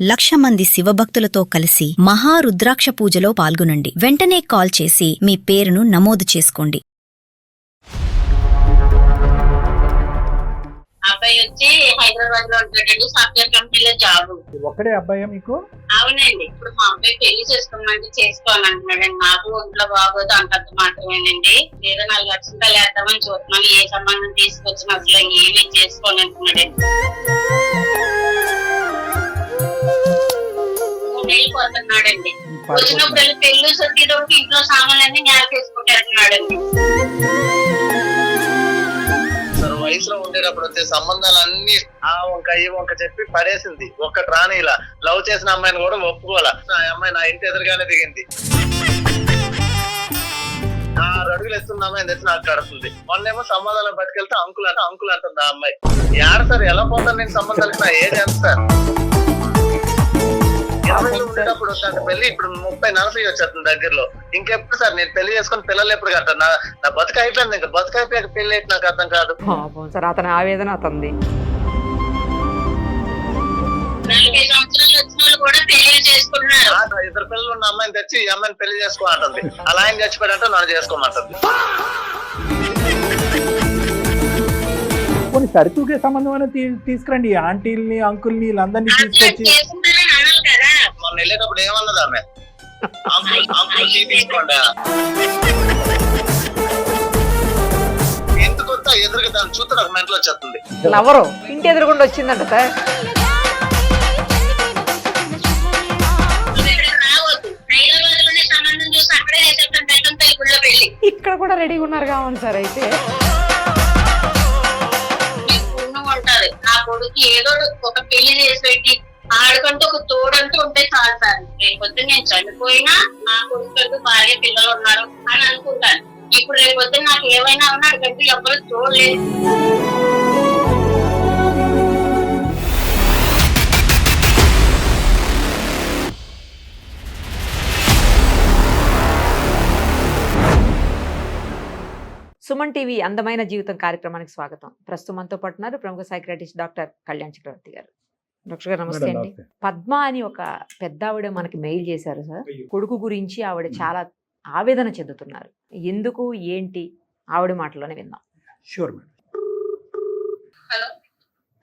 1,00,000 మంది శివభక్తులతో కలిసి మహారుద్రాక్ష పూజలో పాల్గొనండి. వెంటనే కాల్ చేసి మీ పేరును నమోదు చేసుకోండి. అబ్బాయి వచ్చి హైదరాబాద్ లో ఉంటాడండి. సాఫ్ట్వేర్ కంపెనీలో జాబ్. ఒక్కడే అబ్బాయా మీకు? అవునండి. ఇప్పుడు మా అబ్బాయి పెళ్లి చేసుకోమంటే చేసుకోవాలంటున్నాడండి. నాకు ఒంట్లో బాగోదు అంతంత మాత్రమేనండి. ఏదో 4 లక్షలు వేద్దామని చూస్తున్నాను. ఏ సంబంధం తీసుకొచ్చిన అసలు ఏమీ చేసుకోనంటున్నాడండి. 3 నెలలు పోతున్నాడండి. వచ్చినప్పుడు పెళ్లి సొత్తిదోటి ఇంట్లో సామాన్లన్నీ నేల చేసుకుంటున్నాడండి. వయసులో ఉండేటప్పుడు వచ్చే సంబంధాలన్నీ ఆ వంక ఈ వంక చెప్పి పడేసింది. ఒక్కటి రాని ఇలా లవ్ చేసిన అమ్మాయిని కూడా ఒప్పుకోవాలా. ఆ అమ్మాయి నా ఇంటి ఎదురుగానే దిగింది. 6 అడుగులు ఎత్తున్న అమ్మాయిని తెచ్చి నాకు కడుతుంది. మొన్నేమో సంబంధాలను పట్టుకెళ్తే అంకుల్ అంటుంది ఆ అమ్మాయి. ఏడ సార్ ఎలా పోతాను నేను సంబంధాలకి? నా ఏజ్ ఎంత సార్? 20 ఉండేటప్పుడు వస్తాను పెళ్లి. ఇప్పుడు 30-40 వచ్చేస్తుంది దగ్గరలో. ఇంకెప్పుడు సార్ నేను పెళ్లి చేసుకుని పిల్లలు ఎప్పుడు కట్టాను? నా బతుకు అయిపోయింది. ఇంకా బతుకు అయిపోయాక పెళ్లి అయితే నాకు అర్థం కాదు సార్. అతని ఆవేదన అతనిది. 40 సంవత్సరాలు వచ్చిన వాళ్ళు కూడా పెళ్లి చేసుకుంటున్నారు. 2 పిల్లలు ఉన్న అమ్మాయిని తెచ్చి ఈ అమ్మాయిని పెళ్లి చేసుకోమంటుంది. అలా ఆయన చచ్చిపోయాడంటే నన్ను చేసుకోమంటుంది. కొన్ని సరితూగే సంబంధం అనేది తీసుకురండి. ఆంటీల్ని అంకుల్ని వీళ్ళందరినీ తీసుకొచ్చి. మొన్న వెళ్ళేటప్పుడు ఏమన్నది ఆమె? తీసుకోండి. ఎందుకు వస్తా ఎదురుగా దాన్ని చూస్తే నాకు మెంటలు వచ్చేస్తుంది. ఎవరు ఇంటి ఎదురుగుండా వచ్చిందంట సార్. ఇక్కడ కూడా రెడీగా ఉన్నారు కావాలి సార్. అయితే ఉంటారు. నా కొడుకు ఏదో ఒక పెళ్లి చేసి పెట్టి ఆడుకంటూ ఒక తోడంటూ ఉంటే చాలు సార్. రేపొద్దు నేను చనిపోయినా నా కొడుకు భార్య పిల్లలు ఉన్నారు అని అనుకుంటాను. ఇప్పుడు రేపొద్దు నాకు ఏమైనా ఉన్నా అడిగంటూ ఎవరు చూడలేదు. సుమన్ టీవీ అందమైన జీవితం కార్యక్రమానికి స్వాగతం. ప్రస్తుతం మనతో పాటు ఉన్నారు ప్రముఖ సైకియాట్రిస్ట్ డాక్టర్ కళ్యాణ్ చక్రవర్తి గారు. డాక్టర్ గారు నమస్తే అండి. పద్మ అని ఒక పెద్ద ఆవిడ మనకి మెయిల్ చేశారు సార్. కొడుకు గురించి ఆవిడ చాలా ఆవేదన చెందుతున్నారు. ఎందుకు ఏంటి ఆవిడ మాటలోనే విందాం. Sure madam.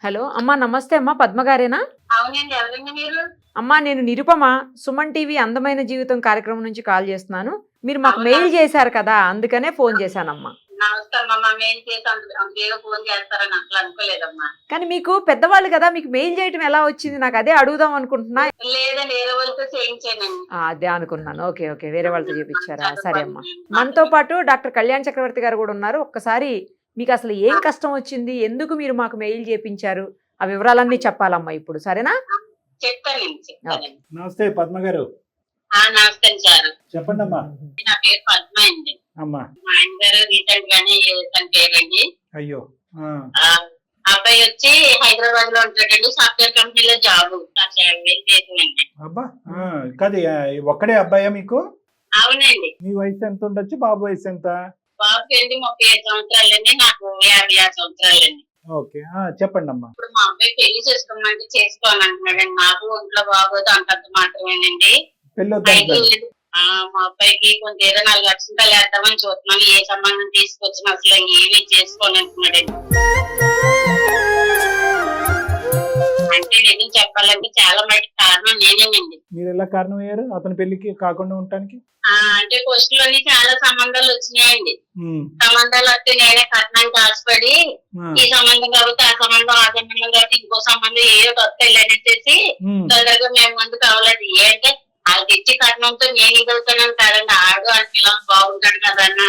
హలో అమ్మా, నమస్తే అమ్మా. పద్మ గారేనా? అవునండి. ఎవరండి మీరు? అమ్మా నేను నిరుపమ, సుమన్ టీవీ అందమైన జీవితం కార్యక్రమం నుంచి కాల్ చేస్తున్నాను. మీరు మాకు మెయిల్ చేశారు కదా, అందుకనే ఫోన్ చేశానమ్మా. కానీ మీకు పెద్దవాళ్ళు కదా, మీకు మెయిల్ చేయటం ఎలా వచ్చింది? నాకు అదే అడుగుదాం అనుకుంటున్నా. అదే అనుకున్నాను. ఓకే ఓకే, వేరే వాళ్ళతో చేపించారా? సరే అమ్మా. మనతో పాటు డాక్టర్ కళ్యాణ్ చక్రవర్తి గారు కూడా ఉన్నారు. ఒక్కసారి మీకు అసలు ఏం కష్టం వచ్చింది, ఎందుకు మీరు మాకు మెయిల్ చేపించారు, ఆ వివరాలన్నీ చెప్పాలమ్మా ఇప్పుడు. సరేనా? నమస్తే పద్మ గారు. నమస్తే సార్. చెప్పండి అమ్మా. నా పేరు పద్మ అండి. అమ్మా. మా ఆయన గారు రీసెంట్ గానే తన పేరండి. అయ్యో. అబ్బాయి వచ్చి హైదరాబాద్ లో ఉంటాడండి. సాఫ్ట్వేర్ కంపెనీలో జాబ్. అబ్బా కాదు, ఒక్కడే అబ్బాయా మీకు? అవునండి. మీ వయసు ఎంత ఉండొచ్చు? బాబు వయసు ఎంత? బాబుకి 35 సంవత్సరాలండి. నాకు 56 సంవత్సరాలండి. ఓకే, చెప్పండి అమ్మా. ఇప్పుడు మా అబ్బాయి పెళ్లి చేసుకోమంటే చేసుకోవాలంటున్నాడండి. నాకు ఒంట్లో బాగోదు అంతంత మాత్రమేనండి. మా అబ్బాయికి కొంచెం ఏదో 4 లక్షలు వేద్దామని చూస్తున్నాను. ఏ సంబంధం తీసుకొచ్చినా అసలు ఏమీ చేసుకోనంటున్నాడండి. అంటే నిజం చెప్పాలంటే చాలా మటుకు కారణం నేనేనండి. మీరు ఎలా కారణం అయ్యారు అతని పెళ్లికి కాకుండా ఉండటానికి? అంటే పోస్ట్ లోని చాలా సంబంధాలు వచ్చినాయండి. సంబంధాలు వస్తే నేనే కట్నానికి ఆశపడి ఈ సంబంధం కాబట్టి ఆ సంబంధం కాబట్టి ఇంకో సంబంధం ఏదో కొత్త వెళ్ళనేసి తొందరగా మేము ముందు కావాలండి. ఏంటంటే వాళ్ళకి ఇచ్చి కట్నంతో నేను ఇదవుతానని కాదండి. ఆడు అని పిల్లలు బాగుంటాడు కదన్న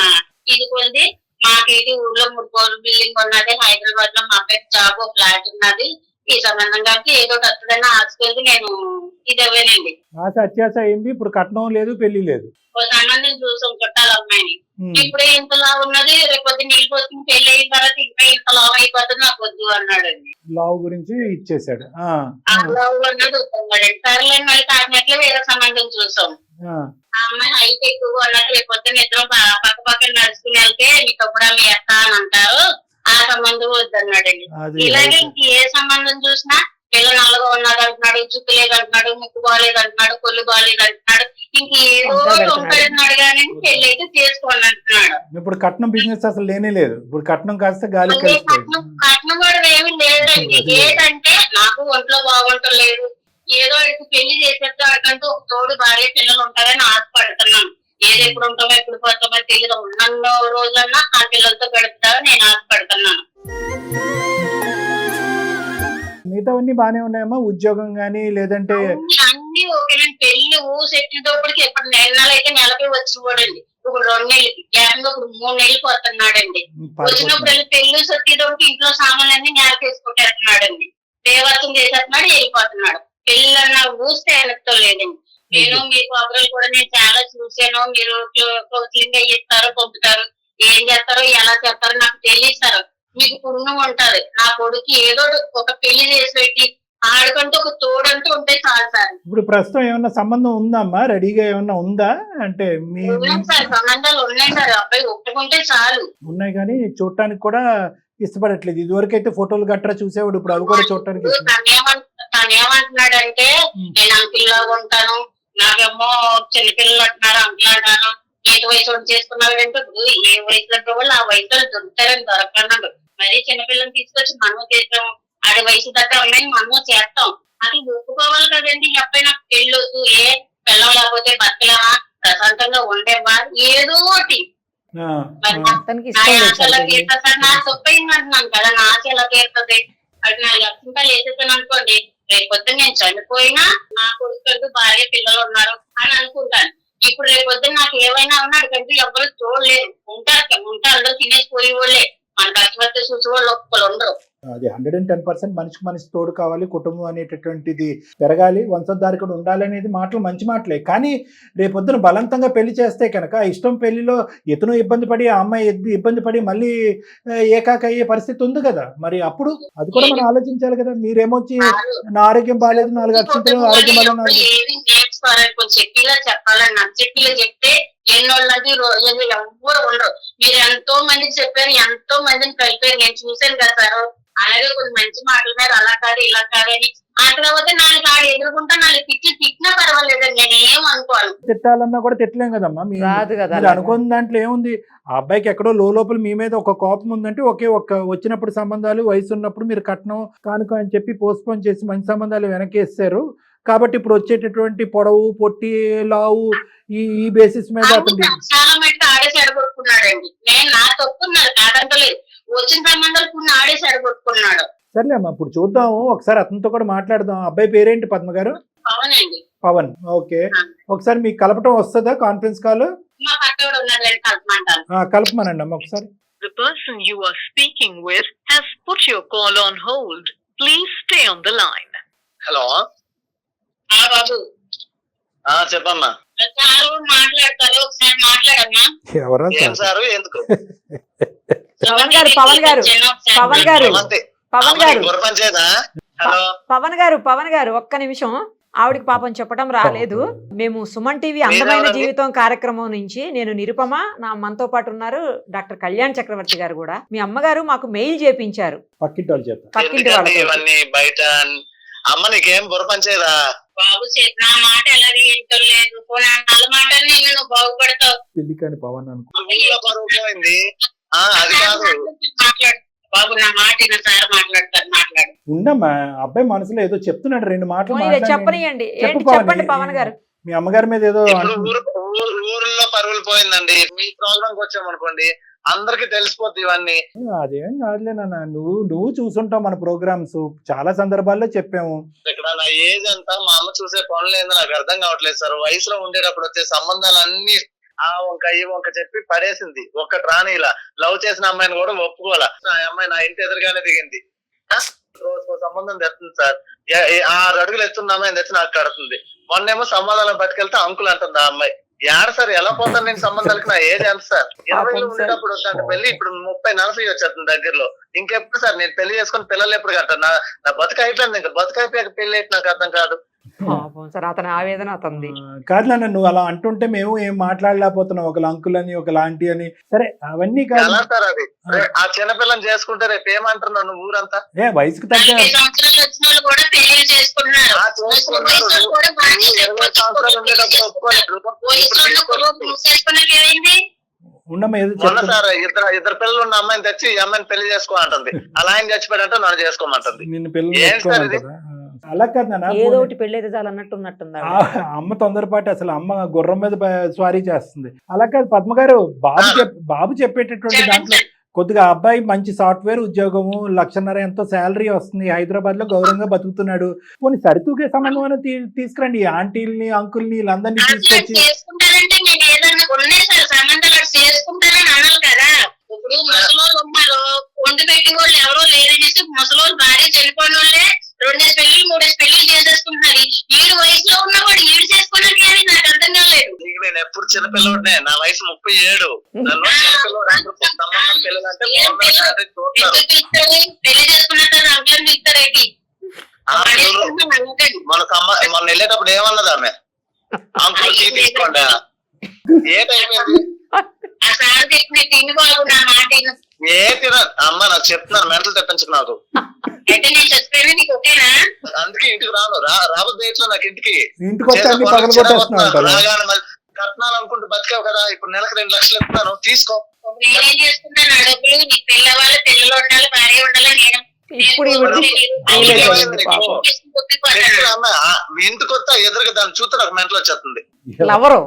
ఇది కొద్ది. మాకు ఇది ఊర్లో 3 కోట్ల బిల్డింగ్ ఉన్నది. హైదరాబాద్ లో మా అబ్బాయికి జాబ్ ఫ్లాట్ ఉన్నది. ఈ సంబంధం కాబట్టి ఏదో వస్తుందని ఆశకెళ్ళి నేను ఇదవ్వానండి. ఆశ అత్యాశ అయింది. ఇప్పుడు కట్నం లేదు, పెళ్లి లేదు. ఒక సంబంధం చూసాం చుట్టాల అమ్మాయిని. ఇప్పుడే ఇంతలా ఉన్నది, రేపొద్దు నీళ్ళు పోతుంది, పెళ్లి అయిన తర్వాత ఇంకా ఇంత లావ్ అయిపోతుంది, నాకు వద్దు అన్నాడండి. లావ్ గురించి ఇచ్చేసాడు. లావ్ అన్నాడు వద్దన్నాడండి. సరేలేని మళ్ళీ కాకినట్లు వేరే సంబంధం చూసాం. ఆ అమ్మాయి హైట్ ఎక్కువ అన్నట్టు రేపొద్దు ఇద్దరం పక్క పక్కన నడుచుకుని వెళ్తే మీకు అప్పుడు మీ అక్క అని అంటారు. ఆ సంబంధం వద్దన్నాడండి. ఇలాగే ఇంక ఏ సంబంధం చూసినా పిల్ల నల్లగా ఉన్నది అంటున్నాడు, జుట్టు లేదంటున్నాడు, ముక్కు బాగాలేదు అంటున్నాడు, కొల్లు బాగాలేదు అంటున్నాడు, ఇంకేదో తొంపెడుతున్నాడు కానీ పెళ్లి అయితే చేసుకోండి అంటున్నాడు. ఇప్పుడు కట్నం బిజినెస్ అసలు లేనే లేదు. ఇప్పుడు కట్నం కాస్త గాలి కట్నం కూడా ఏమి లేదండి. ఏంటంటే నాకు ఒంట్లో బాగుంటలేదు, ఏదో ఇటు పెళ్లి చేసేట్టు అటంటూ ఒక తోడు భార్య పిల్లలు ఉంటారని ఆశపడుతున్నాను. ఏది ఎప్పుడు ఉంటామో ఎప్పుడు పోతామో తెలియదు. ఉన్న రోజులన్నా ఆ పిల్లలతో గడుపుతారని నేను ఆశపడుతున్నాను. మిగతావన్నీ బానే ఉన్నాయమ్మా, ఉద్యోగం గానీ లేదంటే అన్ని ఓకేనండి. పెళ్లి ఊసెట్టినప్పటికి ఎప్పుడు నెలలు అయితే నెలకి వచ్చి పోడండి. ఇప్పుడు 2 నెలలకి ఏకంగా ఇప్పుడు 3 నెలలకు వస్తున్నాడండి. వచ్చినప్పుడు పెళ్లి సొచ్చేటప్పుడు ఇంట్లో సామాన్లన్నీ నేలకేసుకుంటేస్తున్నాడండి. దేవత్వం చేసేస్తున్నాడు, వెళ్ళిపోతున్నాడు. పెళ్ళన్న ఊస్తే వెనక్తో లేదండి. నేను మీ ప్రోగ్రాలు కూడా నేను చాలా చూసాను. మీరు కౌన్సిలింగ్ అయ్యిస్తారు, పంపుతారు, ఏం చేస్తారో ఎలా చేస్తారో నాకు తెలియస్తారు. మీకు పుణ్యం ఉంటారు. నా కొడుకు ఏదో ఒక పెళ్లి చేసి పెట్టి ఆడుకుంటూ ఒక తోడంటూ ఉంటే చాలు సార్. ఇప్పుడు ప్రస్తుతం ఏమన్నా సంబంధం ఉందమ్మా, రెడీగా ఏమన్నా ఉందా? అంటే సార్ సంబంధాలు ఉన్నాయి సార్, అబ్బాయి ఒప్పుకుంటే చాలు. ఉన్నాయి కానీ చూడటానికి కూడా ఇష్టపడట్లేదు. ఇదివరకు అయితే ఫోటోలు గట్రా చూసేవాడు, ఇప్పుడు అవి కూడా చూడటానికి తను ఏమంటున్నాడంటే నేను అంకిల్లాగా ఉంటాను, నాకేమో చిన్నపిల్లలు అంటున్నారు, అంకులు అంటాను, ఏ వయసు చేసుకున్నాడు అంటే ఇప్పుడు ఏ వయసులో వాళ్ళు ఆ వయసులో దొరుకుతారని దొరకన్నాడు. మరి చిన్నపిల్లలు తీసుకొచ్చి మనం చేస్తాం, ఆడి వయసు దగ్గర ఉన్నాయి మనం చేస్తాం. అది ఒప్పుకోవాలి కదండి. ఈ అబ్బాయి నాకు పెళ్ళొద్దు, ఏ పిల్లం లేకపోతే బతకలేమా, ప్రశాంతంగా ఉండేవా, ఏదో ఒకటి ఎలా తీరుతుంది సార్? నా తప్పైంది అంటున్నాను కదా, నా ఆశ ఎలా తీరుతుంది? అది 4 లక్షలు వేసేసాను అనుకోండి, రేపొద్దు నేను చనిపోయినా నా కొడుకు భార్య పిల్లలు ఉన్నారు అని అనుకుంటాను. ఇప్పుడు రేపొద్దున నాకు ఏమైనా ఉన్నాడు కంటే ఎవరు చూడలేదు. ఉంటారు అందరూ తినేసి పోయేవాళ్ళే, మన కష్టపడితే చూసి వాళ్ళు ఒక్కరు ఉండరు. అది 110% మనిషికి మనిషి తోడు కావాలి, కుటుంబం అనేటటువంటిది పెరగాలి, వంశధారకుడు ఉండాలి అనేది మాటలు మంచి మాటలే. కానీ రేపొద్దున బలవంతంగా పెళ్లి చేస్తే కనుక ఇష్టం పెళ్లిలో ఇతను ఇబ్బంది పడి ఆ అమ్మాయి ఇబ్బంది పడి మళ్ళీ ఏకాక అయ్యే పరిస్థితి ఉంది కదా. మరి అప్పుడు అది కూడా మనం ఆలోచించాలి కదా. మీరేమొచ్చి నా ఆరోగ్యం బాగాలేదు 4 అక్షంతలు ఆరోగ్యం చెప్పిలా చెప్పాలని నాకు చెప్పిలా చెప్తే ఎన్నోళ్ళది ఎవ్వరు ఉండరు. మీరు ఎంతో మందికి చెప్పారు, ఎంతో మందిని కలిపారు, నేను చూశాను కదా సార్. అలాగే కొన్ని మంచి మాటల మీద అలా కాదు ఇలా కాదని మాట్లాడితే 4 ఆడు ఎదుర్కొంటా 4 తిట్టినా పర్వాలేదండి, నేను ఏం అనుకోను. తిట్టాలన్నా కూడా తిట్టలేం కదమ్మా. మీరు అనుకున్న దాంట్లో ఏముంది? ఆ అబ్బాయికి ఎక్కడో లోపల మీ మీద ఒక కోపం ఉందంటే వచ్చినప్పుడు సంబంధాలు వయసు ఉన్నప్పుడు మీరు కట్నం కానుక అని చెప్పి పోస్ట్పోన్ చేసి మంచి సంబంధాలు వెనకేస్తారు. కాబట్టి ఇప్పుడు వచ్చేటటువంటి పొడవు పొట్టి లావు ఈ బేసిస్ మీద చాలా మటుకు ఆడేసి అడగొట్టుకున్నాడండి. నేను నా తప్పున్నాను కాదంటలేదు, వచ్చిన సంబంధాలు కొన్ని ఆడేసి అడగొట్టుకున్నాడు. సర్లే అమ్మా, ఇప్పుడు చూద్దాము, ఒకసారి అతనితో కూడా మాట్లాడదాం. అబ్బాయి పేరేంటి పద్మ గారు? పవన్ అండి. పవన్. ఓకే, ఒకసారి మీకు కలపటం వస్తుందా కాన్ఫరెన్స్ కాల్? మా పక్కన ఉన్నది కలపమంటారు. కలపమనండి అమ్మ ఒకసారి. The person you are speaking with has put your call on hold. Please stay on the line. Hello బాబు చెప్పమ్మా. సారు మాట్లాడతారు, ఒకసారి మాట్లాడమ్మా. ఎవరా సారు? ఎందుకు? పవన్ గారు ఒక్క నిమిషం. ఆవిడికి పాపం చెప్పడం రాలేదు. మేము సుమన్ టీవీ అందమైన జీవితం కార్యక్రమం నుంచి నేను నిరుపమ, మనతో పాటు ఉన్నారు డాక్టర్ కళ్యాణ్ చక్రవర్తి గారు కూడా. మీ అమ్మగారు మాకు మెయిల్ చేపించారు. పక్కింటి వాళ్ళు బయట అమ్మ నీకేం బుర్ర పనిచేయదా? బాబు నా మాట ఎలా వింటలేదు, వాళ్ళ మాట నువ్వు బాగుపడతావు. పెళ్లి కాని పవన్ అనుకోయింది. అది కాదు బాబు, నా మాట సార్ మాట్లాడతారు, మాట్లాడు. ఉండమ్మా, అబ్బాయి మనసులో ఏదో చెప్తున్నాడు, 2 మాటలు చెప్పనియండి. చెప్పండి పవన్ గారు. మీ అమ్మగారి మీద ఏదో ఊర్లో పరుగులు పోయిందండి. మీ ప్రోగ్రామ్ వచ్చాం అనుకోండి, అందరికి తెలిసిపోద్ది ఇవన్నీ. అదేం కాదులే నాన్న, నువ్వు చూసుంటావు మన ప్రోగ్రామ్స్, చాలా సందర్భాల్లో చెప్పాము. ఇక్కడ నా ఏజ్ అంతా మా అమ్మ చూసే పనులు ఏందో నాకు అర్థం కావట్లేదు సార్. వయసులో ఉండేటప్పుడు వచ్చే సంబంధాలన్నీ ఆ వంక ఈ వంక చెప్పి పడేసింది. ఒక్కటి రాని ఇలా లవ్ చేసిన అమ్మాయిని కూడా ఒప్పుకోవాలా. ఆ అమ్మాయి నా ఇంటి ఎదురుగానే దిగింది. రోజుకో సంబంధం తెస్తుంది సార్. 6 అడుగులు ఎత్తున్న అమ్మాయిని తెచ్చి నాకు కడుతుంది. మొన్నేమో సంబంధాలను పట్టుకెళ్తే అంకుల్ అంటుంది ఆ అమ్మాయి. ఏడ సార్ ఎలా పోతాను నేను సంబంధాలకి? నా ఏజ్ ఎంత సార్? 20లో ఉండేటప్పుడు వద్దంటే పెళ్లి, ఇప్పుడు 30-40 వచ్చేస్తుంది దగ్గరలో. ఇంకెప్పుడు సార్ నేను పెళ్లి చేసుకుని పిల్లలు ఎప్పుడు కట్టాను? నా బతుకు అయిపోయింది. ఇంకా బతుకు అయిపోయాక పెళ్లి అయితే నాకు అర్థం కాదు. పాపం సార్, అతని ఆవేదన అతనిది. కాదు నాన్న, నువ్వు అలా అంటుంటే మేము ఏం మాట్లాడలేకపోతున్నాం, ఒకళ్ళు అంకుల్ అని ఒకళ్ళు ఆంటీ అని. సరే అవన్నీ కాదు. ఎలా సార్ అది? ఆ చిన్నపిల్లని చేసుకుంటే రేపు ఏమంటున్నావు నువ్వు ఊరంతా? వయసుకు తగ్గ 40 సంవత్సరాలు వచ్చిన వాళ్ళు కూడా పెళ్లి చేసుకుంటున్నారు. వయసు కూడా బాగానే 20 సంవత్సరాలు ఉండేటప్పుడు ఒప్పుకోలేదు. చేసుకున్నాక ఏమైంది? ఉండమ్మా ఏదో మొన్న చెప్తున్నా. సార్ ఇద్దరు పిల్లలు ఉన్న అమ్మాయిని తెచ్చి ఈ అమ్మాయిని పెళ్లి చేసుకోమంటుంది. అలా ఆయన చచ్చిపోయాడంటే నన్ను చేసుకోమంటుంది. నిన్ను పిల్లలు ఏం సార్ ఇది? పెట్టుకోమంటారా? అలా కాదు నాన్న, ఏదో ఒకటి పెళ్లి అయితే చాలు అన్నట్టు ఉన్నట్టుంది ఆవిడ. అమ్మ తొందరపాటు, అసలు అమ్మ గుర్రం మీద స్వారీ చేస్తుంది. అలా కాదు పద్మ గారు, బాబు చెప్పేటటువంటి దాంట్లో కొద్దిగా అబ్బాయి మంచి సాఫ్ట్వేర్ ఉద్యోగము, 1,50,000 ఎంతో శాలరీ వస్తుంది, హైదరాబాద్ లో గౌరవంగా బతుకుతున్నాడు. పోనీ సరితూగే సంబంధం అని తీసుకురండి, ఈ ఆంటీల్ని అంకుల్ని వీళ్ళందరినీ తీసుకొచ్చి. చేసుకుంటారంటే నేను ఏదన్నా ఉన్నాయి సార్ సంబంధాలు అటు చేసుకుంటారని అనాలి కదా. ఇప్పుడు ముసలోళ్ళు ఉన్నారు, వండి పెట్టి వాళ్ళు ఎవరో లేదనేసి ముసలోళ్ళు భార్య చనిపోయిన వాళ్ళే 2 పెళ్లిళ్ళు 3 పెళ్లిళ్ళు చేసేసుకుంటున్నారు. ఈడు వయసులో ఉన్నవాడు ఈడు చేసుకున్నట్టు అని నాకు అర్థం కాలేదు. నేను ఎప్పుడు చిన్నపిల్లనే, నా వయసు 37. నన్ను చిన్నపిల్లడు సంబంధం పిల్లలంటే చూస్తారు. ఎందుకు పిలుస్తారు? పెళ్లి చేసుకున్నట్టు అబ్బాయిని పిలుస్తారేంటి? మొన్న వెళ్ళేటప్పుడు ఏమన్నది ఆమె? అంకుల్ టీ తీసుకోండి. ఏటైపోయింది? ఆ సార్ చెప్పిన తిండి బాబు నా మాట విను. ఏ తిన అమ్మ, నాకు చెప్తున్నాను, మెంటల్ తెప్పించు నాకు. అయితే నేను చచ్చిపోయినా నీకు ఓకేనా? అందుకే ఇంటికి రాను, రాబోద్దు ఎట్లా నాకు ఇంటికి. ఇంటికి వస్తే అన్ని పగలగొట్టేస్తున్నావు. రాగానే మళ్ళీ కట్నాలు అనుకుంటూ బతికావు కదా, ఇప్పుడు నెలకు 2 లక్షలు ఇస్తున్నాను తీసుకో. నేనేం చేసుకుంటాను? ఆ డబ్బులు నీకు పిల్లవాళ్ళు పిల్లలు ఉండాలి, భార్య ఉండాలి. నేను ఇప్పుడు ఇంటికి వస్తా ఎదురుగా దాన్ని చూస్తే నాకు మెంటల్ వచ్చేస్తుంది. లవరు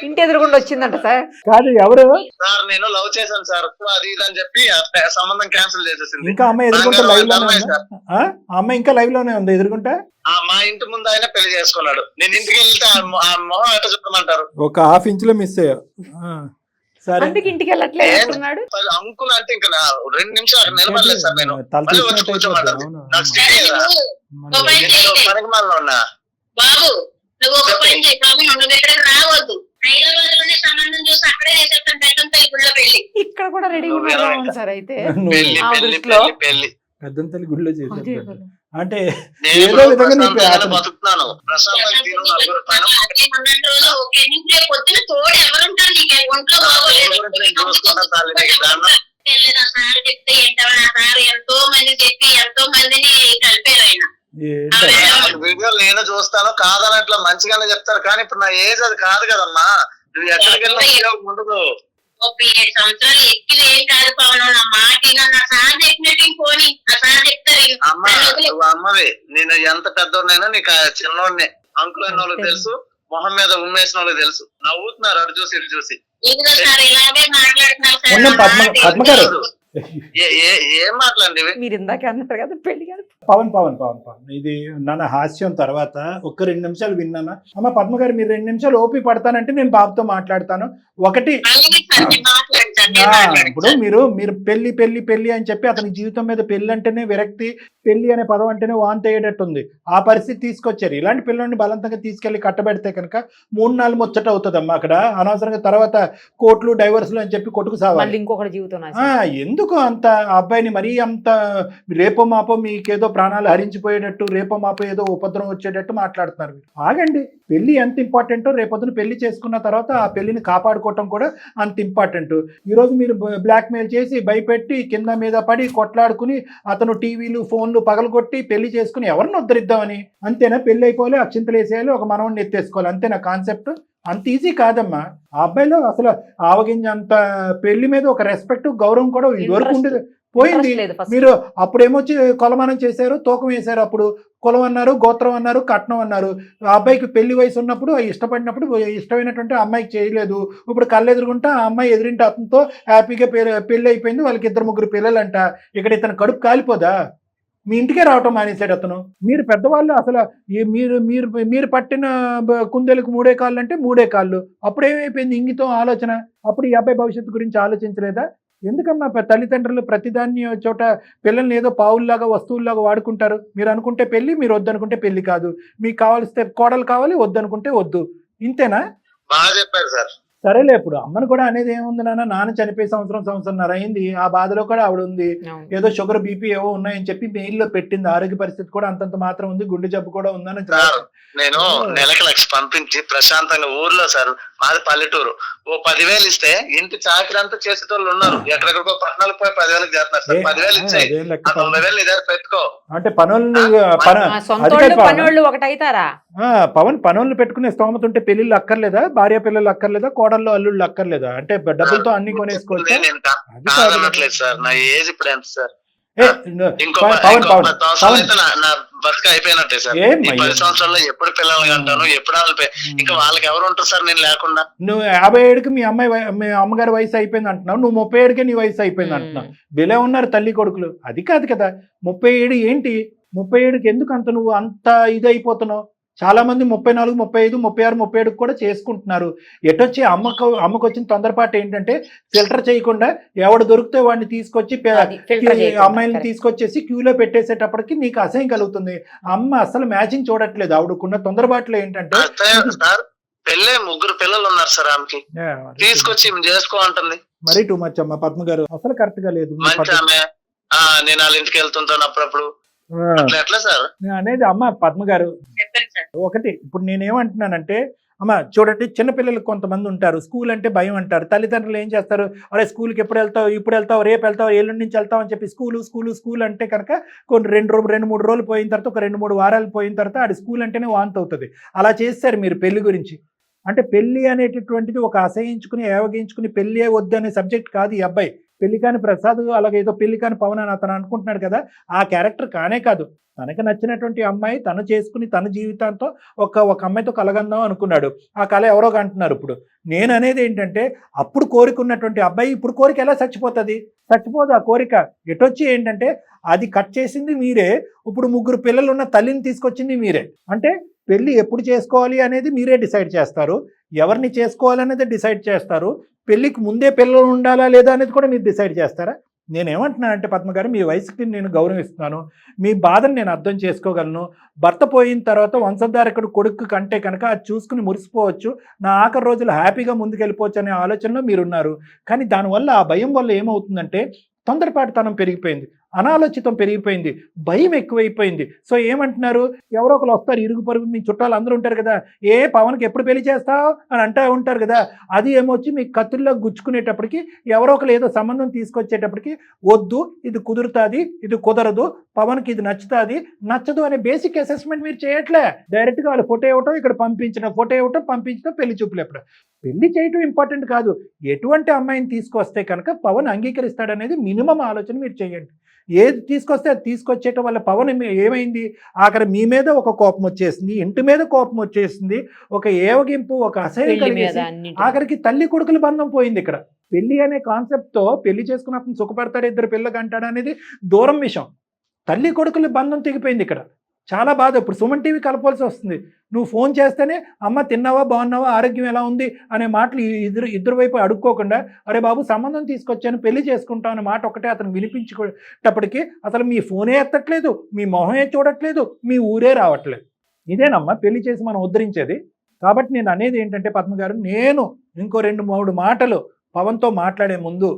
ఇంటి ఎదురుగుండా వచ్చిందంట సార్. కాదు ఎవరు సార్ నేను లవ్ చేశాను సార్ అది ఇది అని చెప్పి సంబంధం క్యాన్సిల్ చేసేసింది. ఇంకా అమ్మాయి ఎదుర్కొంటే లైవ్ లోనే ఉందా? అమ్మాయి ఇంకా లైవ్ లోనే ఉంది ఎదుర్కొంటే. మా ఇంటి ముందు ఆయన పెళ్లి చేసుకున్నాడు. నేను ఇంటికి వెళ్తే ఆ మొహం ఎట్లా చెప్పమంటారు? ఒక ½ ఇంచులో మిస్ అయ్యావు. సరే అందుకే ఇంటికి వెళ్ళట్లేదు అంటున్నాడు. అంకుల్ అంటే ఇంకా 2 నిమిషాలు అక్కడ నిలబడలేదు సార్. నేను మళ్ళీ వచ్చి కూర్చోమంటారు. నాకు స్టే పనికిమాలలో ఉన్నా. బాబు నువ్వు ఒక పని చేయి బాబు, నువ్వు ఇక్కడికి రావద్దు. హైదరాబాద్ లోనే సంబంధం చూసి అక్కడే చేసేస్తాను బెల్లంపల్లి గుళ్ళో పెళ్లి. ఇక్కడ కూడా రెడీ ఉన్నాడు సార్. అయితే పెళ్లి ఆ పెళ్లి దృష్టిలో పెళ్లి పెళ్లి పెద్దంతల్లి గుడిలో చేసేది అంటే నేను ఏదో విధంగా నీకు ప్రశాంతంగానే బతుకుతున్నాను. ప్రశాంతంగా తిను, నలుగురు పైన రోజు ఓకే. నీకు రేపు పొద్దున తోడు ఎవరుంటారు? నీకు ఒంట్లో నా సార్ చెప్తే ఏంటో, నా సార్ ఎంతో మంది చెప్పి ఎంతో మందిని కలిపారు ఆయన. వీడియోలు నేను చూస్తాను, కాదనట్లా మంచిగానే చెప్తారు. కానీ ఇప్పుడు నా ఏజ్ అది కాదు కదమ్మా. నువ్వు ఎక్కడికి వెళ్ళినా ఉపయోగం ఉండదు. 37 సంవత్సరాలు ఎక్కి ఏం కాదు పవన్, నా మాట నా సార్ చెప్పినట్టు పోనీ, నా సార్ చెప్తారు. అమ్మ నువ్వు అమ్మవి, నేను ఎంత పెద్దోడినైనా నీకు చిన్నోడిని. అంకుల్ అన్న వాళ్ళకి తెలుసు, మొహం మీద ఉమ్మేసిన వాళ్ళకి తెలుసు. నవ్వుతున్నారు అటు చూసి ఇటు చూసి. సార్ ఇలాగే మాట్లాడుతున్నారు. ఏం మాట్లాడండి మీరు ఇందాక అన్నారు కదా పెళ్లి గారు. పవన్ ఇది నాన్న హాస్యం తర్వాత ఒక్క 2 నిమిషాలు విన్నానా? అమ్మ పద్మ గారు మీరు 2 నిమిషాలు ఓపి పడతానంటే నేను బాబుతో మాట్లాడతాను. ఒకటి ఇప్పుడు మీరు పెళ్లి అని చెప్పి అతని జీవితం మీద పెళ్లి అంటేనే విరక్తి, పెళ్లి అనే పదం అంటేనే వాంతి అయ్యేటట్టుంది. ఆ పరిస్థితి తీసుకొచ్చారు. ఇలాంటి పిల్లల్ని బలవంతంగా తీసుకెళ్లి కట్టబెడితే కనుక 3-4 ముచ్చట అవుతుందమ్మా అక్కడ. అనవసరంగా తర్వాత కోర్టులు డైవర్సులు అని చెప్పి కొట్టుకు సావాలి. ఇంకొకటి జీవితం ఎందుకు అంత అబ్బాయిని మరీ అంత రేపో మాపో మీకేదో ప్రాణాలు హరించిపోయేటట్టు, రేపో మాపో ఏదో ఉపద్రవం వచ్చేటట్టు మాట్లాడుతున్నారు. ఆగండి. పెళ్లి ఎంత ఇంపార్టెంటో రేపొద్దున పెళ్లి చేసుకున్న తర్వాత ఆ పెళ్లిని కాపాడుకోవటం కూడా అంత ఇంపార్టెంట్. ఈరోజు మీరు బ్లాక్మెయిల్ చేసి భయపెట్టి కింద మీద పడి కొట్లాడుకుని అతను టీవీలు ఫోన్లు పగలగొట్టి పెళ్లి చేసుకుని ఎవరిని ఉద్ధరిద్దామని అంతేనా? పెళ్లి అయిపోవాలి, అక్షింతలు వేసేయాలి, ఒక మనవడిని ఎత్తేసుకోవాలి, అంతేనా కాన్సెప్ట్? అంత ఈజీ కాదమ్మా. ఆ అబ్బాయిలో అసలు ఆవగింజ అంత పెళ్లి మీద ఒక రెస్పెక్ట్ గౌరవం కూడా ఇదివరకు ఉండేది, పోయింది. మీరు అప్పుడేమొచ్చి కొలమానం చేశారు, తూకం వేశారు. అప్పుడు కులం అన్నారు, గోత్రం అన్నారు, కట్నం అన్నారు. ఆ అబ్బాయికి పెళ్లి వయసు ఉన్నప్పుడు ఇష్టపడినప్పుడు ఇష్టమైనటువంటి అమ్మాయికి చేయలేదు. ఇప్పుడు కళ్ళెదురుగుంటా ఆ అమ్మాయి ఎదురింటి అతనితో హ్యాపీగా పెళ్లి అయిపోయింది. వాళ్ళకి 2-3 పిల్లలంట. ఇక్కడ ఇతను కడుపు కాలిపోదా? మీ ఇంటికే రావటం మానేశాడు అతను. మీరు పెద్దవాళ్ళు అసలు మీరు పట్టిన కుందేలకు 3 కాళ్ళు అంటే 3 కాళ్ళు. అప్పుడేమైపోయింది ఇంగితం ఆలోచన? అప్పుడు ఈ అబ్బాయి భవిష్యత్తు గురించి ఆలోచించలేదా? ఎందుకమ్మా తల్లిదండ్రులు ప్రతిదాన్ని చోట పిల్లల్ని ఏదో పావుల్లాగా వస్తువుల్లాగా వాడుకుంటారు? మీరు అనుకుంటే పెళ్లి, మీరు వద్దనుకుంటే పెళ్లి కాదు. మీకు కావాల్స్తే కోడలు కావాలి, వద్దనుకుంటే వద్దు. ఇంతేనా? బాగా చెప్పారు సార్. సరేలే, ఇప్పుడు అమ్మను కూడా అనేది ఏముంది నాన్న చనిపోయి సంవత్సరంన్నర అయింది, ఆ బాధలో కూడా ఆవిడ ఉంది. అవును. ఏదో షుగర్ బీపీ ఏవో ఉన్నాయని చెప్పి మెయిల్లో పెట్టింది, ఆరోగ్య పరిస్థితి కూడా అంతంత మాత్రం ఉంది, గుండె జబ్బు కూడా ఉందని సార్ నేను నెలకు 1,00,000 పంపించి ప్రశాంతంగా ఊర్లో, సార్ మాది పల్లెటూరు, ఓ 10,000 ఇస్తే ఇంటి చాకరీ అంతా చేసేటోళ్ళు ఉన్నారు, ఎక్కడెక్కడికో పట్టణాలకు పోయి 10,000 చేస్తున్నారు సార్. 10,000 ఇచ్చాయి, 90,000 నీ దగ్గర పెట్టుకో. అంటే పనులు సొంతోళ్ళు పనోళ్ళు ఒకటైతారా? పవన్ పనులు పెట్టుకునే స్తోమత ఉంటే పెళ్లిళ్ళు అక్కర్లేదా, భార్య పిల్లలు అక్కర్లేదా, కోడళ్ళు అల్లుళ్ళు అక్కర్లేదా? అంటే డబ్బులతో అన్ని కొనేసుకోవచ్చు. నేను కాదనట్లేదు సార్, నా ఏజ్ ఇప్పుడు ఎంత సార్? ఇంకో పవన్ 10 సంవత్సరాలు అయితే నా బతుక అయిపోయినట్టే సార్. ఈ 10 సంవత్సరాల్లో ఎప్పుడు పిల్లల్ని అంటాను, ఎప్పుడు ఇంకా వాళ్ళకి ఎవరు ఉంటారు సార్ నేను లేకుండా? నువ్వు 57కి మీ అమ్మగారి వయసు అయిపోయింది అంటున్నావు, నువ్వు 37కే నీ వయసు అయిపోయింది అంటున్నావు. బిలే ఉన్నారు తల్లి కొడుకులు, అది కాదు కదా. 37 ఏంటి, 37కి ఎందుకు అంత నువ్వు అంత ఇది అయిపోతున్నావు? చాలా మంది 34, 35, 36, 37 కూడా చేసుకుంటున్నారు. ఎటొచ్చి అమ్మకు వచ్చిన తొందరపాటు ఏంటంటే ఫిల్టర్ చేయకుండా ఎవడు దొరికితే వాడిని తీసుకొచ్చి అమ్మాయిని తీసుకొచ్చేసి క్యూలో పెట్టేసేటప్పటికి నీకు అసహ్యం కలుగుతుంది. అమ్మ అసలు మ్యాచింగ్ చూడట్లేదు, ఆవిడకున్న తొందరపాట్లు ఏంటంటే సార్ పెళ్ళే 3 పిల్లలు ఉన్నారు సార్, ఆమెకి తీసుకొచ్చి చేసుకో అంటుంది. మరీ టూ మచ్ అమ్మ పద్మ గారు, అసలు కరెక్ట్ గా లేదు. మంచి ఆమె, నేను వాళ్ళ ఇంటికి వెళ్తుంటాను అప్పుడప్పుడు, ఎట్లా సార్ అనేది? అమ్మ పద్మ గారు ఒకటి, ఇప్పుడు నేనేమంటున్నానంటే అమ్మ చూడండి, చిన్నపిల్లలు కొంతమంది ఉంటారు, స్కూల్ అంటే భయం అంటారు. తల్లిదండ్రులు ఏం చేస్తారు, అరే స్కూల్కి ఎప్పుడు వెళ్తావు, ఇప్పుడు వెళ్తావు, రేపు వెళ్తావు, ఎల్లుండి నుంచి వెళ్తావు అని చెప్పి స్కూల్ అంటే కనుక కొన్ని 2-3 రోజులు పోయిన తర్వాత, ఒక 2-3 వారాలు పోయిన తర్వాత అది స్కూల్ అంటేనే వాంతి అవుతుంది. అలా చేస్తారు మీరు పెళ్లి గురించి. అంటే పెళ్లి అనేటటువంటిది ఒక అసహించుకుని ఏవగించుకుని పెళ్లి వద్దు అనే సబ్జెక్ట్ కాదు ఈ అబ్బాయి. పెళ్లి కాని ప్రసాద్ అలాగే ఏదో పెళ్లి కాని పవన్ అని అతను అనుకుంటున్నాడు కదా, ఆ క్యారెక్టర్ కానే కాదు. తనకు నచ్చినటువంటి అమ్మాయి తను చేసుకుని తన జీవితంతో ఒక అమ్మాయితో కలగందాం అనుకున్నాడు. ఆ కళ ఎవరో అంటున్నారు. ఇప్పుడు నేను అనేది ఏంటంటే, అప్పుడు కోరిక ఉన్నటువంటి అబ్బాయి ఇప్పుడు కోరిక ఎలా చచ్చిపోతుంది? చచ్చిపోదు ఆ కోరిక. ఎటొచ్చి ఏంటంటే అది కట్ చేసింది మీరే, ఇప్పుడు 3 పిల్లలు ఉన్న తల్లిని తీసుకొచ్చింది మీరే. అంటే పెళ్లి ఎప్పుడు చేసుకోవాలి అనేది మీరే డిసైడ్ చేస్తారు, ఎవరిని చేసుకోవాలనేది డిసైడ్ చేస్తారు. పెళ్లికి ముందే పిల్లలు ఉండాలా లేదా అనేది కూడా మీరు డిసైడ్ చేస్తారా? నేనేమంటున్నానంటే పద్మ గారు, మీ వయసుకి నేను గౌరవిస్తున్నాను, మీ బాధను నేను అర్థం చేసుకోగలను. భర్త పోయిన తర్వాత వంశధారకుడు కొడుకు కంటే కనుక అది చూసుకుని మురిసిపోవచ్చు, నా ఆఖరి రోజులు హ్యాపీగా ముందుకెళ్ళిపోవచ్చు అనే ఆలోచనలో మీరున్నారు. కానీ దానివల్ల ఆ భయం వల్ల ఏమవుతుందంటే తొందరపాటుతనం పెరిగిపోయింది, అనాలోచితం పెరిగిపోయింది, భయం ఎక్కువైపోయింది. సో ఏమంటున్నారు, ఎవరో ఒకరు వస్తారు, ఇరుగు పొరుగు మీ చుట్టాలు అందరూ ఉంటారు కదా, ఏ పవన్కి ఎప్పుడు పెళ్లి చేస్తావు అని అంటూ ఉంటారు కదా. అది ఏమొచ్చి మీ కత్తుల్లో గుచ్చుకునేటప్పటికి ఎవరో ఒకరు ఏదో సంబంధం తీసుకొచ్చేటప్పటికి వద్దు, ఇది కుదురుతుంది, ఇది కుదరదు, పవన్కి ఇది నచ్చుతుంది, నచ్చదు అనే బేసిక్ అసెస్మెంట్ మీరు చేయట్లే. డైరెక్ట్గా వాళ్ళు ఫోటో ఇవ్వటం, ఇక్కడ పంపించడం, పెళ్లి చూపులు ఎప్పుడు. పెళ్లి చేయటం ఇంపార్టెంట్ కాదు, ఎటువంటి అమ్మాయిని తీసుకొస్తే కనుక పవన్ అంగీకరిస్తాడనేది మినిమం ఆలోచన మీరు చేయండి. ఏది తీసుకొస్తే అది తీసుకొచ్చేయటం వల్ల పవన్ ఏమైంది, ఆఖరి మీ మీద ఒక కోపం వచ్చేసింది, ఇంటి మీద కోపం వచ్చేసింది, ఒక ఏవగింపు, ఒక అసహ్యం కలిగేసి ఆఖరికి తల్లి కొడుకుల బంధం పోయింది. ఇక్కడ పెళ్లి అనే కాన్సెప్ట్తో పెళ్లి చేసుకున్నప్పుడు సుఖపడతాడు, 2 పిల్లలు అంటాడు అనేది దూరం విషయం. తల్లి కొడుకుల బంధం తెగిపోయింది ఇక్కడ. చాలా బాధ. ఇప్పుడు సుమన్ టీవీ కలపాల్సి వస్తుంది. నువ్వు ఫోన్ చేస్తేనే అమ్మ తిన్నావా, బాగున్నావా, ఆరోగ్యం ఎలా ఉంది అనే మాటలు ఇద్దరు వైపు అడుక్కోకుండా, అరే బాబు సంబంధం తీసుకొచ్చాను, పెళ్లి చేసుకుంటాం అనే మాట ఒకటే అతను వినిపించేటప్పటికి అసలు మీ ఫోనే ఎత్తట్లేదు, మీ మొహమే చూడట్లేదు, మీ ఊరే రావట్లేదు. ఇదేనమ్మా పెళ్లి చేసి మనం ఉద్ధరించేది. కాబట్టి నేను అనేది ఏంటంటే పద్మ గారు, నేను ఇంకో 2-3 మాటలు పవన్తో మాట్లాడే ముందు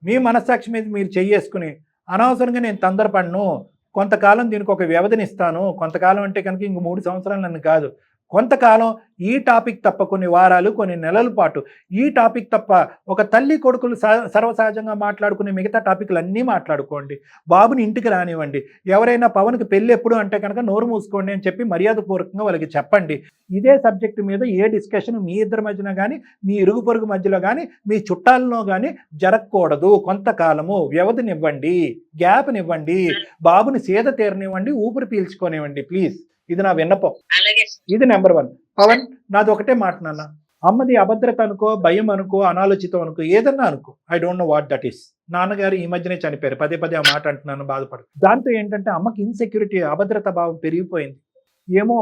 మీ మనస్సాక్షి మీద మీరు చెయ్యేసుకుని, అనవసరంగా నేను తొందరపడను, కొంతకాలం దీనికి ఒక వ్యవధినిస్తాను, కొంతకాలం అంటే కనుక ఇంక 3 సంవత్సరాలు నన్ను కాదు, కొంతకాలం ఈ టాపిక్ తప్ప కొన్ని వారాలు, కొన్ని నెలల పాటు ఈ టాపిక్ తప్ప ఒక తల్లి కొడుకులు సర్వసహజంగా మాట్లాడుకునే మిగతా టాపిక్లు అన్నీ మాట్లాడుకోండి, బాబుని ఇంటికి రానివ్వండి. ఎవరైనా పవన్కి పెళ్ళి ఎప్పుడు అంటే కనుక నోరు మూసుకోండి అని చెప్పి మర్యాదపూర్వకంగా వాళ్ళకి చెప్పండి. ఇదే సబ్జెక్టు మీద ఏ డిస్కషన్ మీ ఇద్దరి మధ్యన కానీ, మీ ఇరుగు పొరుగు మధ్యలో కానీ, మీ చుట్టాలలో కానీ జరగకూడదు. కొంతకాలము వ్యవధినివ్వండి, గ్యాప్నివ్వండి, బాబుని సేద తీరనివ్వండి, ఊపిరి పీల్చుకోనివ్వండి ప్లీజ్. ఇది నా విన్నపం. ఇది నెంబర్ 1. పవన్, నాది ఒకటే మాట నాన్న, అమ్మది అభద్రత అనుకో, భయం అనుకో, అనాలోచితం అనుకో, ఏదన్నా అనుకో, I don't know what that is. నాన్నగారు ఈ మధ్యనే చనిపోయారు, పదే ఆ మాట అంటున్నాను, బాధపడు. దాంతో ఏంటంటే అమ్మకి ఇన్సెక్యూరిటీ, అభద్రత భావం పెరిగిపోయింది. ఏమో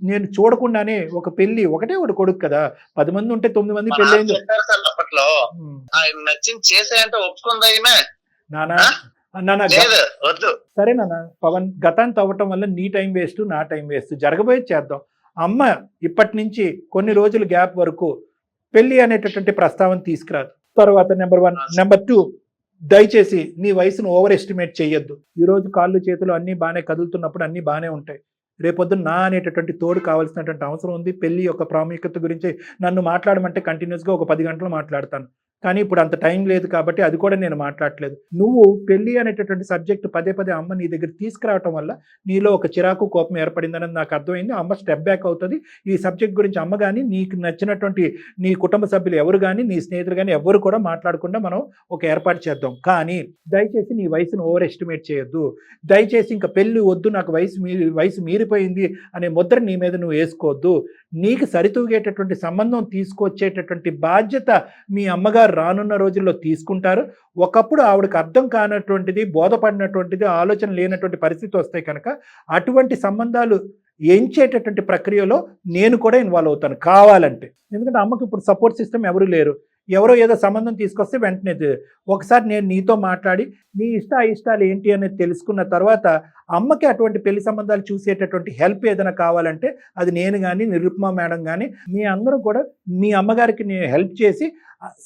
నేను చూడకుండానే ఒక పెళ్లి, ఒకటే ఒక కొడుకు కదా, 10 మంది ఉంటే 9 మంది పెళ్లి అయింది. అప్పట్లో నచ్చింది చేసేయంటే ఒప్పుకుందా నాన్న సరే నాన్న. పవన్, గతాన్ని తవ్వటం వల్ల నీ టైం వేస్ట్, నా టైం వేస్ట్, జరగబోయేది చేద్దాం. అమ్మ ఇప్పటి నుంచి కొన్ని రోజులు గ్యాప్ వరకు పెళ్లి అనేటటువంటి ప్రస్తావన తీసుకురాదు. తర్వాత నెంబర్ 1. నెంబర్ 2, దయచేసి నీ వయసును ఓవర్ ఎస్టిమేట్ చేయొద్దు. ఈరోజు కాళ్ళు చేతులు అన్నీ బాగానే కదులుతున్నప్పుడు అన్నీ బాగానే ఉంటాయి. రేపొద్దున నా అనేటటువంటి తోడు కావాల్సినటువంటి అవసరం ఉంది. పెళ్లి యొక్క ప్రాముఖ్యత గురించి నన్ను మాట్లాడమంటే కంటిన్యూస్గా ఒక 10 గంటలు మాట్లాడతాను. కానీ ఇప్పుడు అంత టైం లేదు కాబట్టి అది కూడా నేను మాట్లాడట్లేదు. నువ్వు పెళ్లి అనేటటువంటి సబ్జెక్ట్ పదే పదే అమ్మ నీ దగ్గర తీసుకురావటం వల్ల నీలో ఒక చిరాకు కోపం ఏర్పడిందని నాకు అర్థమైంది. అమ్మ స్టెప్ బ్యాక్ అవుతుంది. ఈ సబ్జెక్ట్ గురించి అమ్మ కానీ నీకు నచ్చినటువంటి నీ కుటుంబ సభ్యులు ఎవరు కానీ నీ స్నేహితులు కానీ ఎవరు కూడా మాట్లాడకుండా మనం ఒక ఏర్పాటు చేద్దాం. కానీ దయచేసి నీ వయసును ఓవర్ ఎస్టిమేట్ చేయొద్దు. దయచేసి ఇంకా పెళ్లి వద్దు, నాకు వయసు మీరిపోయింది అనే ముద్ర నీ మీద నువ్వు వేసుకోవద్దు. నీకు సరితూగేటటువంటి సంబంధం తీసుకొచ్చేటటువంటి బాధ్యత మీ అమ్మగారు రానున్న రోజుల్లో తీసుకుంటారు. ఒకప్పుడు ఆవిడకి అర్థం కానటువంటిది, బోధపడినటువంటిది, ఆలోచన లేనటువంటి పరిస్థితి వస్తాయి కనుక అటువంటి సంబంధాలు ఎంచేటటువంటి ప్రక్రియలో నేను కూడా ఇన్వాల్వ్ అవుతాను కావాలంటే. ఎందుకంటే అమ్మకి ఇప్పుడు సపోర్ట్ సిస్టమ్ ఎవరు లేరు. ఎవరో ఏదో సంబంధం తీసుకొస్తే వెంటనే ఒకసారి నేను నీతో మాట్లాడి నీ ఇష్టాలు ఏంటి అనేది తెలుసుకున్న తర్వాత అమ్మకి అటువంటి పెళ్లి సంబంధాలు చూసేటటువంటి హెల్ప్ ఏదైనా కావాలంటే అది నేను కానీ నిరుపమ మేడం కానీ మీ అందరూ కూడా మీ అమ్మగారికి నేను హెల్ప్ చేసి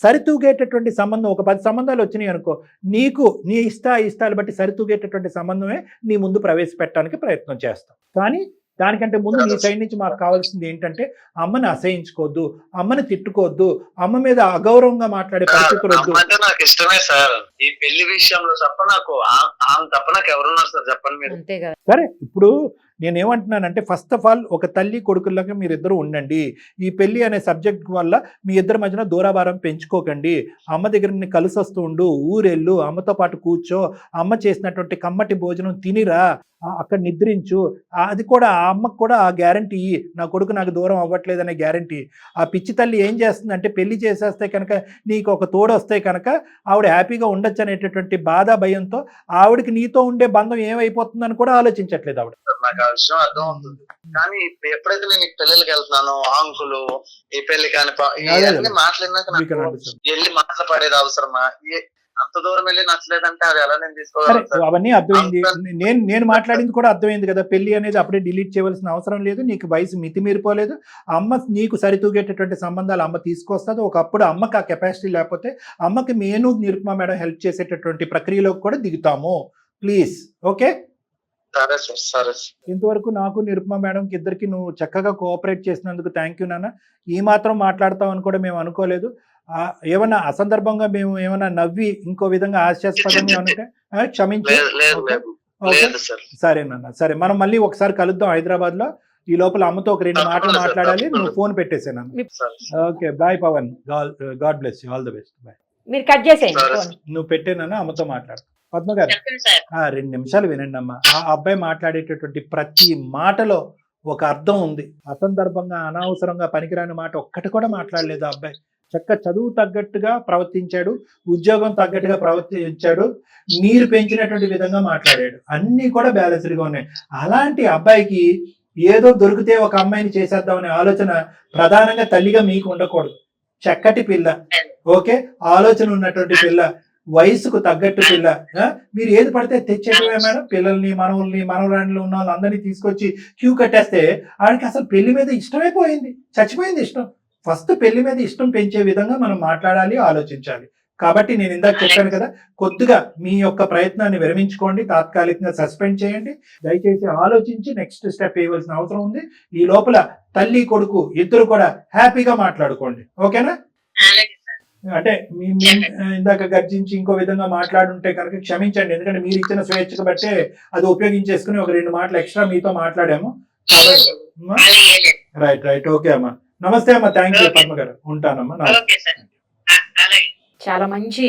సరితూగేటటువంటి సంబంధం, ఒక 10 సంబంధాలు వచ్చినాయి అనుకో, నీకు నీ ఇష్టాలు బట్టి సరితూగేటటువంటి సంబంధమే నీ ముందు ప్రవేశపెట్టడానికి ప్రయత్నం చేస్తాం. కానీ దానికంటే ముందు నీ సైడ్ నుంచి మాకు కావాల్సింది ఏంటంటే అమ్మని అసహించుకోవద్దు, అమ్మని తిట్టుకోవద్దు, అమ్మ మీద అగౌరవంగా మాట్లాడే పరిస్థితులు వద్దు. అంటే నాకు ఇష్టమే సార్. ఈ పెళ్లి విషయంలో తప్ప నాకు ఆమె తప్ప నాకు ఎవరున్నారు సార్ చెప్పండి మీరు. సరే, ఇప్పుడు నేనేమంటున్నానంటే ఫస్ట్ ఆఫ్ ఆల్ ఒక తల్లి కొడుకుల్లాగా మీరిద్దరు ఉండండి. ఈ పెళ్లి అనే సబ్జెక్ట్ వల్ల మీ ఇద్దరి మధ్యన దూరాభారం పెంచుకోకండి. అమ్మ దగ్గర కలిసి వస్తూ ఉండు, ఊరెళ్ళు, అమ్మతో పాటు కూర్చో, అమ్మ చేసినటువంటి కమ్మటి భోజనం తినిరా, అక్కడ నిద్రించు. అది కూడా ఆ అమ్మకు కూడా ఆ గ్యారంటీ, నా కొడుకు నాకు దూరం అవ్వట్లేదనే గ్యారంటీ. ఆ పిచ్చి తల్లి ఏం చేస్తుందంటే పెళ్లి చేసేస్తే కనుక నీకు ఒక తోడు వస్తే కనుక ఆవిడ హ్యాపీగా ఉండొచ్చు అనేటటువంటి బాధ భయంతో ఆవిడకి నీతో ఉండే బంధం ఏమైపోతుందని కూడా ఆలోచించట్లేదు ఆవిడ. నాకు ఆ విషయం అర్థం అవుతుంది. కానీ ఎప్పుడైతే నేను పెళ్ళిళ్ళకి వెళ్తున్నానో ఆంకులు ఈ పెళ్లి కాని ఇవన్నీ మాట్లాడినాక నాకు వెళ్ళి మాట్లాడేది అవసరమా? అంత దూరం వెళ్ళి నచ్చలేదంటే అది ఎలా నేను తీసుకోవాలి? అవన్నీ అర్థమైంది. నేను మాట్లాడింది కూడా అర్థమైంది కదా. పెళ్లి అనేది అప్పుడే డిలీట్ చేయవలసిన అవసరం లేదు. నీకు వయసు మితిమీరిపోలేదు. అమ్మ నీకు సరితూగేటటువంటి సంబంధాలు అమ్మ తీసుకొస్తుంది. ఒకప్పుడు అమ్మకి ఆ కెపాసిటీ లేకపోతే అమ్మకి నేను నిరుపమ మేడం హెల్ప్ చేసేటటువంటి ప్రక్రియలోకి కూడా దిగుతాము. Please, okay? ఇంతవరకు నాకు నిరుపమ మేడంకి ఇద్దరికి నువ్వు చక్కగా కోఆపరేట్ చేసినందుకు థ్యాంక్ యూ నాన్న. ఈ మాత్రం మాట్లాడతామని కూడా మేము అనుకోలేదు. ఏమన్నా అసందర్భంగా మేము ఏమన్నా నవ్వి ఇంకో విధంగా హాస్యాస్పదంగా ఉంటే క్షమించు. సరేనన్న, సరే, మనం మళ్ళీ ఒకసారి కలుద్దాం హైదరాబాద్ లో. ఈ లోపల అమ్మతో ఒక 2 మాటలు మాట్లాడాలి. నువ్వు ఫోన్ పెట్టేసాను. Okay, bye Pavan. God bless you, all the best. Bye. మీరు కట్ చేసేయండి. నువ్వు పెట్టేనన్నా అమ్మతో మాట్లాడు. పద్మ గారు 2 నిమిషాలు వినండి అమ్మా. ఆ అబ్బాయి మాట్లాడేటటువంటి ప్రతి మాటలో ఒక అర్థం ఉంది. అసందర్భంగా అనవసరంగా పనికిరాని మాట ఒక్కటి కూడా మాట్లాడలేదు ఆ అబ్బాయి. చదువు తగ్గట్టుగా ప్రవర్తించాడు, ఉద్యోగం తగ్గట్టుగా ప్రవర్తించాడు, మీరు పెంచినటువంటి విధంగా మాట్లాడాడు. అన్ని కూడా బ్యాలెన్స్డ్గా ఉన్నాయి. అలాంటి అబ్బాయికి ఏదో దొరికితే ఒక అమ్మాయిని చేసేద్దామనే ఆలోచన ప్రధానంగా తల్లిగా మీకు ఉండకూడదు. చక్కటి పిల్ల, ఓకే, ఆలోచన ఉన్నటువంటి పిల్ల, వయసుకు తగ్గట్టు పిల్ల. మీరు ఏది పడితే తెచ్చేటమే మేడం. పిల్లల్ని, మనవుల్ని, మనవరాణులు ఉన్న వాళ్ళందరినీ తీసుకొచ్చి క్యూ కట్టేస్తే ఆడికి అసలు పెళ్లి మీద ఇష్టమే పోయింది, చచ్చిపోయింది ఇష్టం. ఫస్ట్ పెళ్లి మీద ఇష్టం పెంచే విధంగా మనం మాట్లాడాలి, ఆలోచించాలి. కాబట్టి నేను ఇందాక చెప్పాను కదా, కొద్దిగా మీ యొక్క ప్రయత్నాన్ని విరమించుకోండి, తాత్కాలికంగా సస్పెండ్ చేయండి. దయచేసి ఆలోచించి నెక్స్ట్ స్టెప్ వేయవలసిన అవసరం ఉంది. ఈ లోపల తల్లి కొడుకు ఇద్దరు కూడా హ్యాపీగా మాట్లాడుకోండి, ఓకేనా? అంటే ఇందాక గర్జించి ఇంకో విధంగా మాట్లాడుంటే కనుక క్షమించండి. ఎందుకంటే మీరు ఇచ్చిన స్వేచ్ఛకు బట్టే అది ఉపయోగించేసుకుని ఒక 2 మాటలు ఎక్స్ట్రా మీతో మాట్లాడాము. రైట్, ఓకే అమ్మా. నమస్తే అమ్మా, థ్యాంక్ యూ పద్మ గారు. ఉంటానమ్మా. చాలా మంచి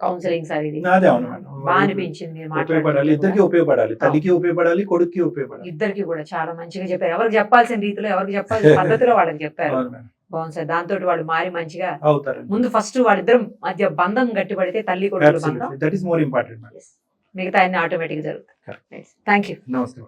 కౌన్సిలింగ్ సార్ ఇది. అదే, అవును, బాగా అనిపించింది. ఉపయోగపడాలి, ఇద్దరికి ఉపయోగపడాలి, తల్లికి ఉపయోగపడాలి, కొడుక్కి ఉపయోగపడాలి. ఇద్దరికి కూడా చాలా మంచిగా చెప్పారు. ఎవరికి చెప్పాల్సిన రీతిలో, ఎవరికి చెప్పాల్సిన పద్ధతిలో వాళ్ళకి చెప్పారు. బాగుంది సార్. దాంతో వాళ్ళు మారి మంచిగా అవుతారు. ముందు ఫస్ట్ వాళ్ళిద్దరు మధ్య బంధం గట్టిపడితే తల్లి కొడుకు బంధం, దట్ ఈస్ మోర్ ఇంపార్టెంట్. మిగతా అన్ని ఆటోమేటిక్ జరుగుతాయి. Thank you. నమస్తే.